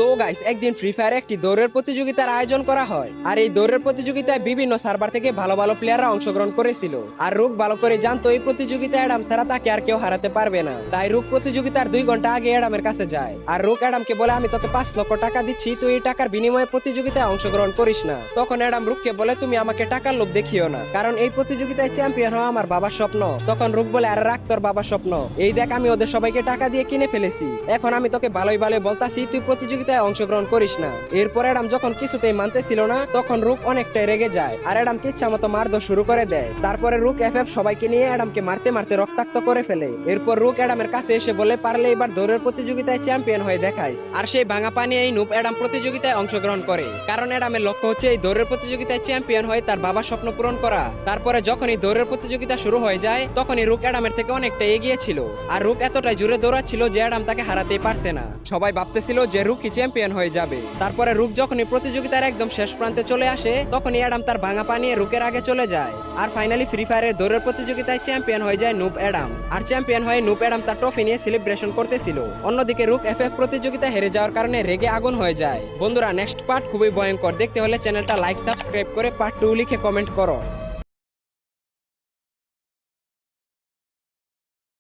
তো গাইস, একদিন free fire একটি দৌড়ের প্রতিযোগিতার আয়োজন করা হয়। আর এই দৌড়ের প্রতিযোগিতায় বিভিন্ন সার্ভার থেকে ভালো ভালো প্লেয়াররা অংশগ্রহণ করেছিল। আর রুক ভালো করে জানতো এই প্রতিযোগিতায় অ্যাডাম ছাড়া তাকে আর কেউ হারাতে পারবে না। তাই রুক প্রতিযোগিতার 2 ঘন্টা আগে অ্যাডামের কাছে যায়। আর রুক অ্যাডামকে বলে, আমি তোকে 5 লক্ষ টাকা দিচ্ছি, তুই এই টাকার বিনিময়ে প্রতিযোগিতায় অংশগ্রহণ করিস না। তখন অ্যাডাম রুককে বলে, তুমি আমাকে টাকার লোভ দেখিও না, কারণ এই প্রতিযোগিতায় চ্যাম্পিয়ন হওয়া আমার বাবার স্বপ্ন। তখন রুক বলে, আরে রাখ তোর বাবার স্বপ্ন, এই দেখ আমি ওদের সবাইকে টাকা দিয়ে কিনে ফেলেছি। এখন আমি তোকে ভালোই ভালোই বলতাছি, তুই প্রতিযোগিতায় অংশগ্রহণ করিস না। এরপর অ্যাডাম যখন কিছুতেই মানতেছিল না, তখন রুক অনেকটাই রেগে যায় আর অ্যাডামকে ইচ্ছা মতো মারধর শুরু করে দেয়। তারপরে রুক এফএফ সবাইকে নিয়ে অ্যাডামকে মারতে মারতে রক্তাক্ত করে ফেলে। এরপর রুক অ্যাডামের কাছে এসে বলে, পারলে এবার দৌড়ের প্রতিযোগিতায় চ্যাম্পিয়ন হয়ে দেখাইস। আর সেই ভাঙা পানি এই নুব অ্যাডাম প্রতিযোগিতায় অংশগ্রহণ করে, কারণ অ্যাডামের লক্ষ্য হচ্ছে এই দৌড়ের প্রতিযোগিতায় চ্যাম্পিয়ন হয়ে তার বাবার স্বপ্ন পূরণ করা। তারপরে যখনই দৌড়ের প্রতিযোগিতা শুরু হয়ে যায়, তখনই রুক অ্যাডামের থেকে অনেকটা এগিয়ে ছিল। আর রুক এতটাই জোরে দৌড়াচ্ছিল যে অ্যাডাম তাকে হারাতেই পারছে না। সবাই ভাবতেছিল যে রুকই চ্যাম্পিয়ন হয়ে যাবে। তারপরে রুক যখনই প্রতিযোগিতার একদম শেষ প্রান্তে চলে আসে, তখনই অ্যাডাম তার ভাঙা পা নিয়ে রুকের আগে চলে যায়। আর ফাইনালি ফ্রি ফায়ারের দৌড়ের প্রতিযোগিতায় চ্যাম্পিয়ন হয়ে যায় নুব অ্যাডাম। আর চ্যাম্পিয়ন হয়ে নুব অ্যাডাম তার ট্রফি নিয়ে সেলিব্রেশন করতেছিল। অন্যদিকে রুক এফএফ প্রতিযোগিতায় হেরে যাওয়ার কারণে রেগে আগুন হয়ে যায়। বন্ধুরা, নেক্সট পার্ট খুবই ভয়ঙ্কর, দেখতে হলে চ্যানেলটা লাইক সাবস্ক্রাইব করে পার্ট 2 লিখে কমেন্ট করো।